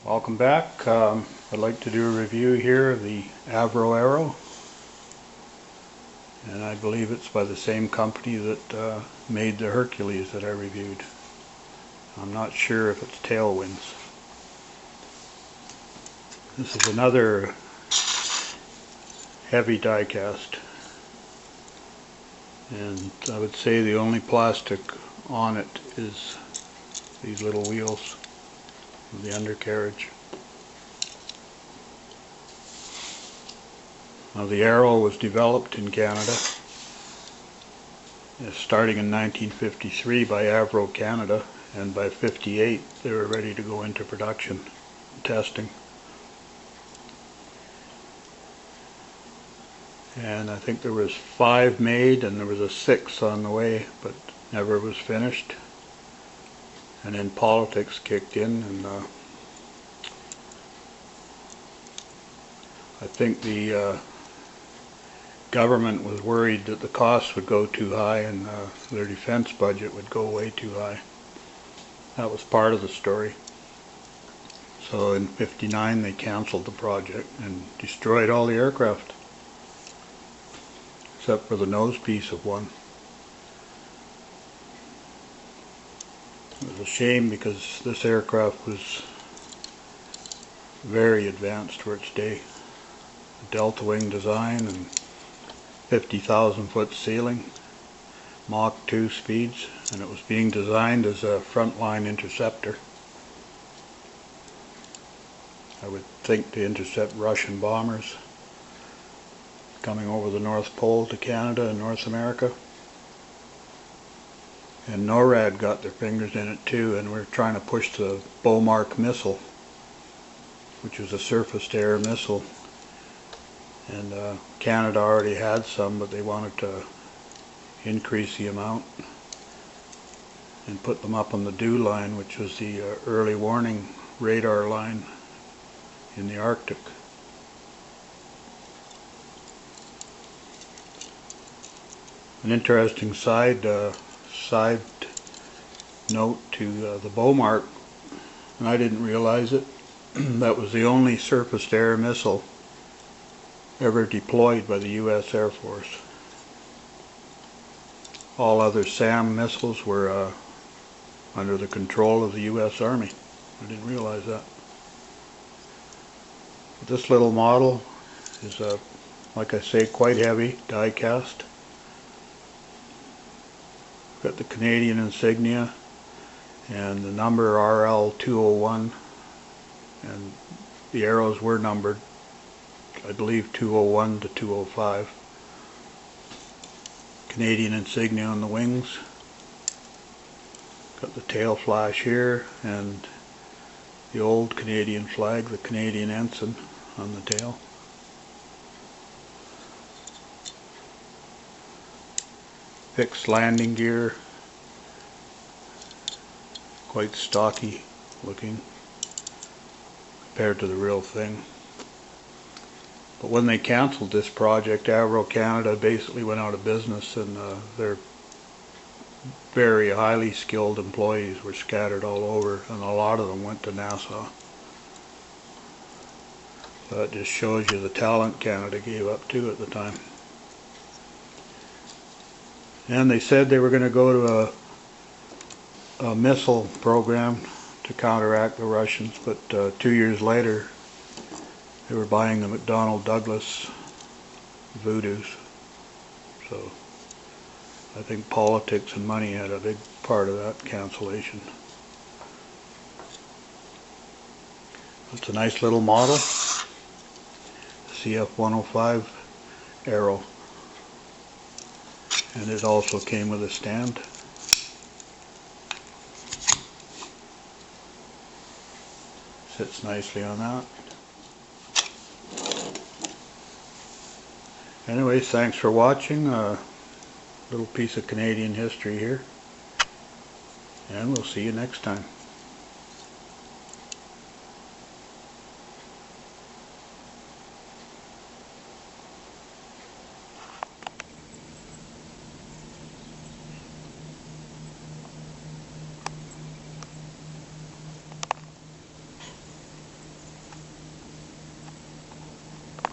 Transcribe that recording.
Welcome back. I'd like to do a review here of the Avro Arrow, and I believe it's by the same company that made the Hercules that I reviewed. I'm not sure if it's Tailwinds. This is another heavy die cast, and I would say the only plastic on it is these little wheels of the undercarriage. Now, the Arrow was developed in Canada, starting in 1953 by Avro Canada, and by 58 they were ready to go into production and testing. And I think there was 5 made, and there was a 6th on the way, but never was finished. And then politics kicked in, and I think the government was worried that the costs would go too high and their defense budget would go way too high. That was part of the story. So in '59 they canceled the project and destroyed all the aircraft, except for the nose piece of one. It was a shame because this aircraft was very advanced for its day. A delta wing design and 50,000 foot ceiling, Mach 2 speeds, and it was being designed as a frontline interceptor. I would think to intercept Russian bombers coming over the North Pole to Canada and North America. And NORAD got their fingers in it too, and we're trying to push the Beaumark missile, which was a surface-to-air missile. And Canada already had some, but they wanted to increase the amount and put them up on the DEW line, which was the early warning radar line in the Arctic. An interesting side note to the Beaumark, and I didn't realize it, that was the only surface-to-air missile ever deployed by the U.S. Air Force. All other SAM missiles were under the control of the U.S. Army. I didn't realize that. But this little model is, like I say, quite heavy, die cast. Got the Canadian insignia and the number RL201, and the arrows were numbered, I believe, 201 to 205. Canadian insignia on the wings. Got the tail flash here and the old Canadian flag, the Canadian ensign, on the tail. Fixed landing gear, quite stocky looking compared to the real thing. But when they canceled this project, Avro Canada basically went out of business, and their very highly skilled employees were scattered all over, and a lot of them went to NASA. So that just shows you the talent Canada gave up to at the time. And they said they were going to go to a missile program to counteract the Russians, but 2 years later they were buying the McDonnell Douglas Voodoos. So I think politics and money had a big part of that cancellation. It's a nice little model, CF-105 Arrow. And it also came with a stand. Sits nicely on that. Anyways, thanks for watching. A little piece of Canadian history here. And we'll see you next time.